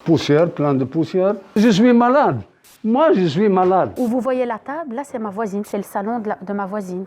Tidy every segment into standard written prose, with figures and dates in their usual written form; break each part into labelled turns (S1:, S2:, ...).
S1: Poussière, plein de poussière. Je suis malade. Moi, je suis malade.
S2: Où vous voyez la table, là c'est ma voisine, c'est le salon de ma voisine.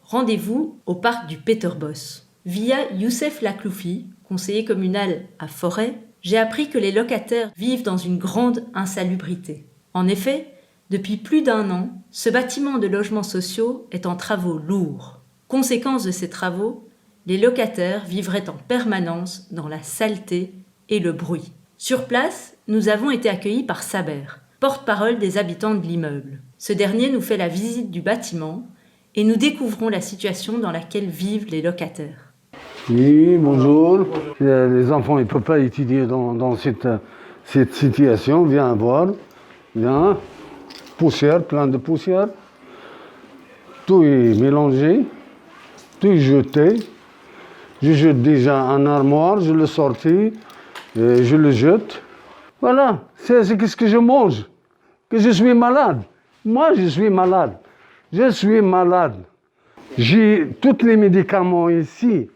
S3: Rendez-vous au parc du Peterbos. Via Youssef Lakloufi, conseiller communal à Forêt, j'ai appris que les locataires vivent dans une grande insalubrité. En effet, depuis plus d'1 an, ce bâtiment de logements sociaux est en travaux lourds. Conséquence de ces travaux, les locataires vivraient en permanence dans la saleté et le bruit. Sur place, nous avons été accueillis par Saber, porte-parole des habitants de l'immeuble. Ce dernier nous fait la visite du bâtiment et nous découvrons la situation dans laquelle vivent les locataires.
S1: Oui, bonjour. Les enfants, ils ne peuvent pas étudier dans cette situation. Viens voir. Viens. Poussière, plein de poussière. Tout est mélangé. Tout est jeté. Je jette déjà un armoire, je le sortis, et je le jette. Voilà, c'est ce que je mange. Que je suis malade. Moi, je suis malade. Je suis malade. J'ai tous les médicaments ici.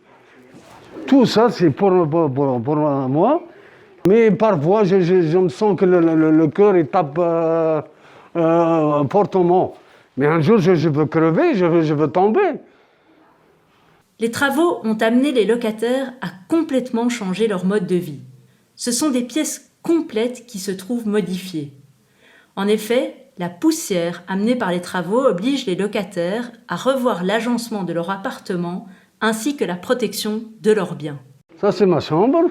S1: Tout ça, c'est pour moi. Mais parfois, je me sens que le cœur il tape fortement. Mais un jour, je veux crever, je veux tomber.
S3: Les travaux ont amené les locataires à complètement changer leur mode de vie. Ce sont des pièces complètes qui se trouvent modifiées. En effet, la poussière amenée par les travaux oblige les locataires à revoir l'agencement de leur appartement ainsi que la protection de leurs biens.
S1: Ça, c'est ma chambre.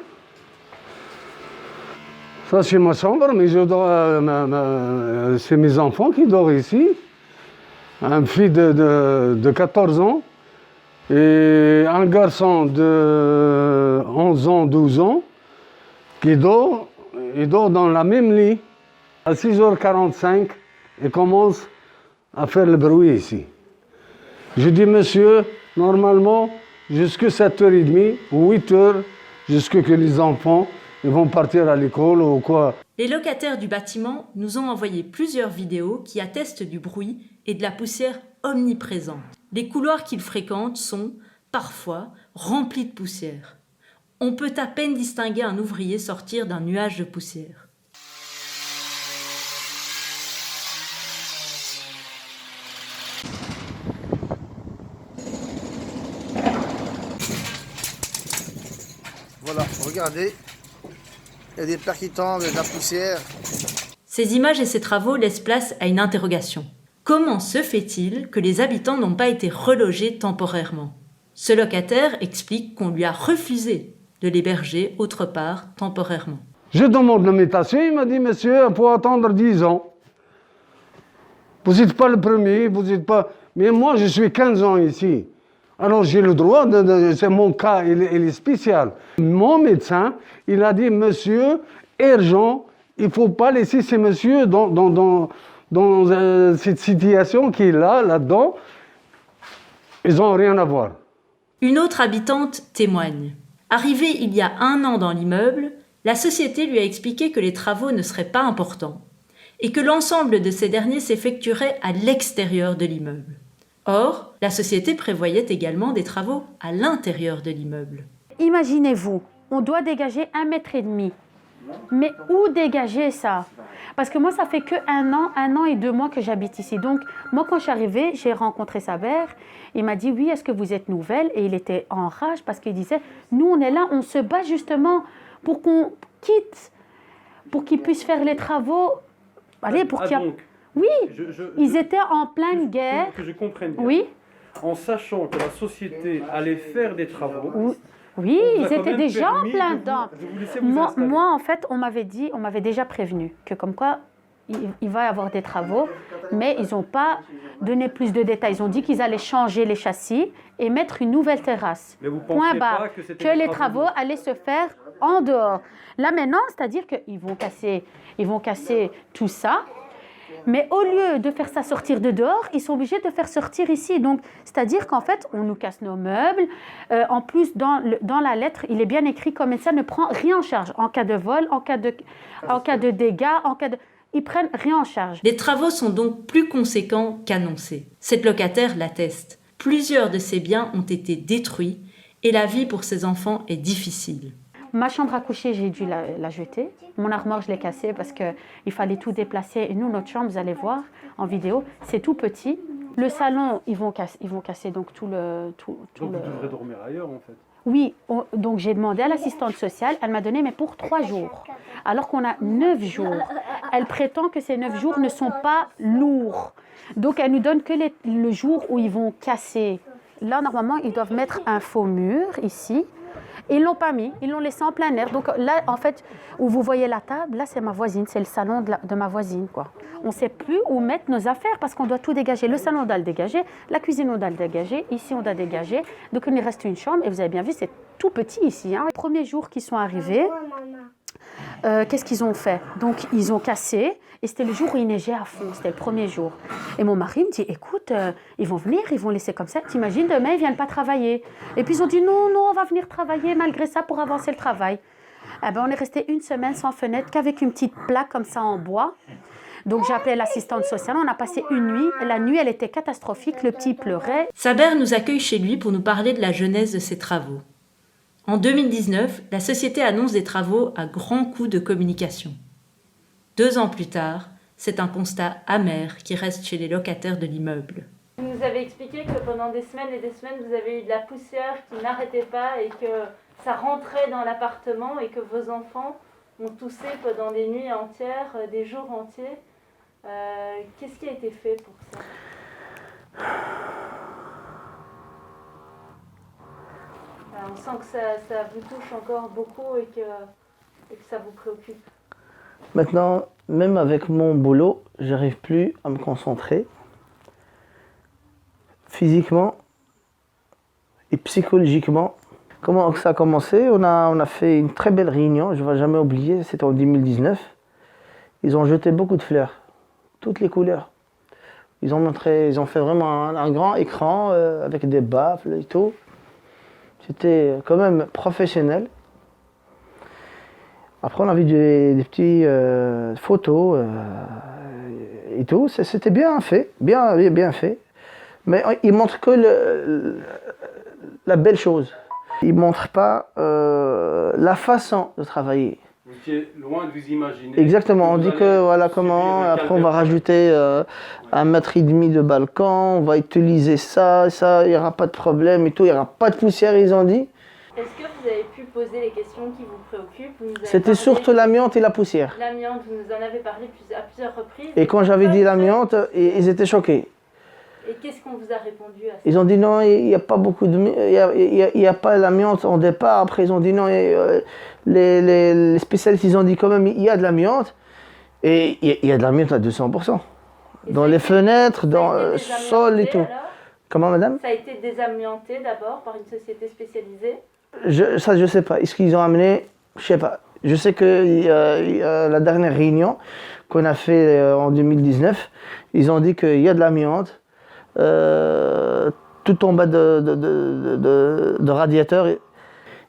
S1: Ça, c'est ma chambre, mais je dors, c'est mes enfants qui dorment ici. Un fils de 14 ans et un garçon de 11 ans, 12 ans qui dort, il dort dans la même lit. À 6h45, il commence à faire le bruit ici. Je dis, monsieur, normalement, jusqu'à 7h30 ou 8h, jusqu'à que les enfants ils vont partir à l'école ou quoi.
S3: Les locataires du bâtiment nous ont envoyé plusieurs vidéos qui attestent du bruit et de la poussière omniprésente. Les couloirs qu'ils fréquentent sont, parfois, remplis de poussière. On peut à peine distinguer un ouvrier sortir d'un nuage de poussière.
S4: Voilà, regardez, il y a des plaques qui tombent, de la poussière.
S3: Ces images et ces travaux laissent place à une interrogation. Comment se fait-il que les habitants n'ont pas été relogés temporairement ? Ce locataire explique qu'on lui a refusé de l'héberger autre part temporairement.
S1: Je demande la mutation, il m'a dit, monsieur, il faut attendre 10 ans. Vous n'êtes pas le premier, vous n'êtes pas... Mais moi, je suis 15 ans ici. Alors j'ai le droit, c'est mon cas, il est spécial. Mon médecin, il a dit, monsieur, urgent, il ne faut pas laisser ces messieurs dans cette situation qui est là-dedans. Ils n'ont rien à voir.
S3: Une autre habitante témoigne. Arrivée il y a 1 an dans l'immeuble, la société lui a expliqué que les travaux ne seraient pas importants et que l'ensemble de ces derniers s'effectuerait à l'extérieur de l'immeuble. Or, la société prévoyait également des travaux à l'intérieur de l'immeuble.
S2: Imaginez-vous, on doit dégager 1,5 mètre. Mais où dégager ça? Parce que moi, ça fait que 1 an et 2 mois que j'habite ici. Donc, moi, quand je suis arrivée, j'ai rencontré Saber. Il m'a dit, oui, est-ce que vous êtes nouvelle? Et il était en rage parce qu'il disait, nous, on est là, on se bat justement pour qu'on quitte, pour qu'ils puissent faire les travaux. Allez, pour qu'il y a...
S5: Donc,
S2: Oui, ils étaient en pleine guerre.
S5: Que je comprenne bien.
S2: Oui.
S5: En sachant que la société allait faire des travaux.
S2: Oui,
S5: on vous a
S2: ils
S5: quand
S2: étaient
S5: même
S2: déjà en
S5: permis
S2: plein
S5: de
S2: dedans.
S5: vous laisser vous installer.
S2: Moi, en fait, on m'avait déjà prévenu que comme quoi il va y avoir des travaux, mais ils n'ont pas donné plus de détails. Ils ont dit qu'ils allaient changer les châssis et mettre une nouvelle terrasse.
S5: Mais vous
S2: Point
S5: pensiez
S2: barre.
S5: pas que c'était
S2: Que
S5: des
S2: les travaux allaient se faire en dehors. Là maintenant, c'est-à-dire qu'ils vont casser tout ça. Mais au lieu de faire ça sortir de dehors, ils sont obligés de faire sortir ici. Donc, c'est-à-dire qu'en fait, on nous casse nos meubles. En plus, dans la lettre, il est bien écrit comme ça ne prend rien en charge. En cas de vol, en cas de dégâts, ils prennent rien en charge.
S3: Les travaux sont donc plus conséquents qu'annoncés. Cette locataire l'atteste. Plusieurs de ses biens ont été détruits et la vie pour ses enfants est difficile.
S2: Ma chambre à coucher, j'ai dû la jeter. Mon armoire, je l'ai cassée parce qu'il fallait tout déplacer. Et nous, notre chambre, vous allez voir en vidéo, c'est tout petit. Le salon, ils vont casser donc tout le...
S5: Donc vous devrez dormir ailleurs en fait.
S2: Oui, donc j'ai demandé à l'assistante sociale, elle m'a donné mais pour 3 jours, alors qu'on a 9 jours. Elle prétend que ces 9 jours ne sont pas lourds. Donc elle nous donne que le jour où ils vont casser. Là, normalement, ils doivent mettre un faux mur ici. Ils ne l'ont pas mis, ils l'ont laissé en plein air. Donc là, en fait, où vous voyez la table, là, c'est ma voisine, c'est le salon de ma voisine, quoi. On ne sait plus où mettre nos affaires parce qu'on doit tout dégager. Le salon, on doit le dégager, la cuisine, on doit le dégager, ici, on doit dégager. Donc il nous reste une chambre et vous avez bien vu, c'est tout petit ici. Hein. Les premiers jours qui sont arrivés, qu'est-ce qu'ils ont fait? Donc ils ont cassé et c'était le jour où il neigeait à fond, c'était le premier jour. Et mon mari me dit, écoute, ils vont venir, ils vont laisser comme ça. T'imagines, demain, ils ne viennent pas travailler. Et puis ils ont dit, non, on va venir travailler malgré ça pour avancer le travail. Eh ben, on est resté une semaine sans fenêtre qu'avec une petite plaque comme ça en bois. Donc j'ai appelé l'assistante sociale, on a passé une nuit. La nuit, elle était catastrophique, le petit pleurait.
S3: Saber nous accueille chez lui pour nous parler de la genèse de ses travaux. En 2019, la société annonce des travaux à grands coûts de communication. 2 ans plus tard, c'est un constat amer qui reste chez les locataires de l'immeuble.
S6: Vous nous avez expliqué que pendant des semaines et des semaines, vous avez eu de la poussière qui n'arrêtait pas et que ça rentrait dans l'appartement et que vos enfants ont toussé pendant des nuits entières, des jours entiers. Qu'est-ce qui a été fait pour ça ? On sent que ça vous touche encore beaucoup et que ça vous préoccupe.
S4: Maintenant, même avec mon boulot, j'arrive plus à me concentrer. Physiquement et psychologiquement. Comment ça a commencé? On a fait une très belle réunion, je ne vais jamais oublier, c'était en 2019. Ils ont jeté beaucoup de fleurs, toutes les couleurs. Ils ont fait vraiment un grand écran avec des baffles et tout. C'était quand même professionnel. Après, on a vu des petites photos et tout. C'était bien fait, bien fait. Mais ils montrent que la belle chose. Ils ne montrent pas la façon de travailler.
S5: Vous étiez loin de vous imaginer.
S4: Exactement, on dit que voilà comment, après on va rajouter 1,5 mètre de balcon, on va utiliser ça, il n'y aura pas de problème et tout, il n'y aura pas de poussière, ils ont dit.
S6: Est-ce que vous avez pu poser les questions qui vous préoccupent?
S4: C'était surtout l'amiante et la poussière.
S6: L'amiante, vous nous en avez parlé à plusieurs reprises.
S4: Et quand j'avais dit l'amiante, ils étaient choqués.
S6: Et qu'est-ce qu'on vous a répondu à ça?
S4: Ils ont dit non, il n'y a pas beaucoup de... Il n'y a pas l'amiante en départ. Après, ils ont dit non, les spécialistes, ils ont dit quand même, il y a de l'amiante. Et il y a de l'amiante à 200%. Dans les fenêtres, dans le sol et tout.
S6: Alors
S4: Comment, madame?
S6: Ça a été désamianté d'abord par une société spécialisée?
S4: Ça, je ne sais pas. Est-ce qu'ils ont amené? Je ne sais pas. Je sais que la dernière réunion qu'on a fait en 2019, ils ont dit qu'il y a de l'amiante. Tout en bas de radiateur.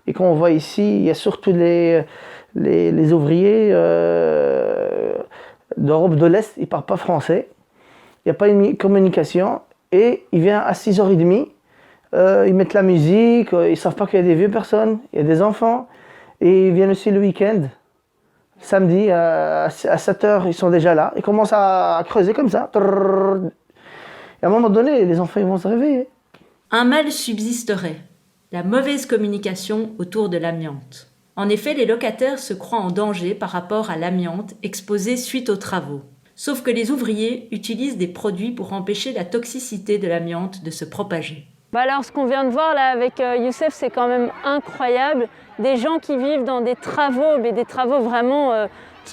S4: Et quand on voit ici, il y a surtout les ouvriers d'Europe de l'Est, ils ne parlent pas français. Il n'y a pas une communication. Et ils viennent à 6h30, ils mettent la musique, ils ne savent pas qu'il y a des vieilles personnes, il y a des enfants. Et ils viennent aussi le week-end, samedi à 7h, ils sont déjà là. Ils commencent à creuser comme ça. Et à un moment donné, les enfants ils vont se réveiller.
S3: Un mal subsisterait, la mauvaise communication autour de l'amiante. En effet, les locataires se croient en danger par rapport à l'amiante exposée suite aux travaux. Sauf que les ouvriers utilisent des produits pour empêcher la toxicité de l'amiante de se propager.
S6: Alors, ce qu'on vient de voir là avec Youssef, c'est quand même incroyable. Des gens qui vivent dans des travaux, mais des travaux vraiment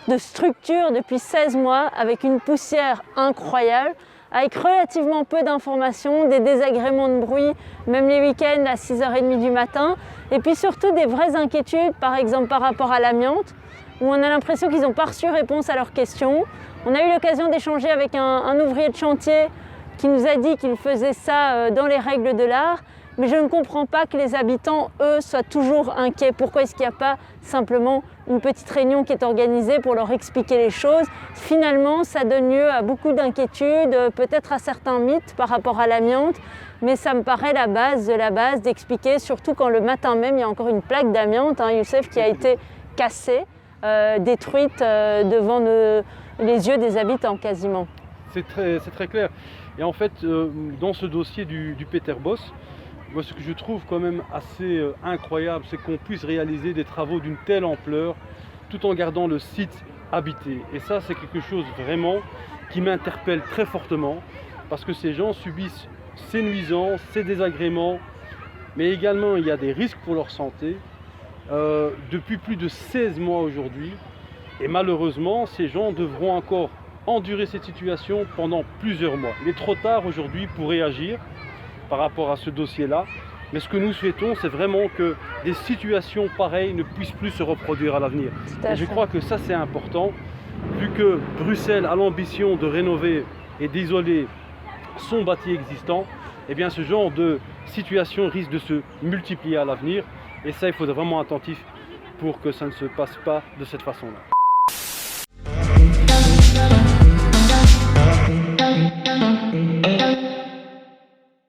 S6: de structure depuis 16 mois, avec une poussière incroyable, avec relativement peu d'informations, des désagréments de bruit, même les week-ends à 6h30 du matin. Et puis surtout des vraies inquiétudes, par exemple par rapport à l'amiante, où on a l'impression qu'ils n'ont pas reçu réponse à leurs questions. On a eu l'occasion d'échanger avec un ouvrier de chantier qui nous a dit qu'il faisait ça dans les règles de l'art, Mais je ne comprends pas que les habitants, eux, soient toujours inquiets. Pourquoi est-ce qu'il n'y a pas simplement une petite réunion qui est organisée pour leur expliquer les choses? Finalement, ça donne lieu à beaucoup d'inquiétudes, peut-être à certains mythes par rapport à l'amiante, mais ça me paraît la base de la base d'expliquer, surtout quand le matin même, il y a encore une plaque d'amiante, hein, Youssef, qui a été cassée, détruite devant les yeux des habitants quasiment.
S5: C'est très clair. Et en fait, dans ce dossier du Peterboss, moi, ce que je trouve quand même assez incroyable, c'est qu'on puisse réaliser des travaux d'une telle ampleur tout en gardant le site habité. Et ça, c'est quelque chose vraiment qui m'interpelle très fortement parce que ces gens subissent ces nuisances, ces désagréments, mais également il y a des risques pour leur santé depuis plus de 16 mois aujourd'hui. Et malheureusement, ces gens devront encore endurer cette situation pendant plusieurs mois. Il est trop tard aujourd'hui pour réagir par rapport à ce dossier-là. Mais ce que nous souhaitons, c'est vraiment que des situations pareilles ne puissent plus se reproduire à l'avenir. Et je crois que ça, c'est important, vu que Bruxelles a l'ambition de rénover et d'isoler son bâti existant, eh bien ce genre de situation risque de se multiplier à l'avenir. Et ça, il faut être vraiment attentif pour que ça ne se passe pas de cette façon-là.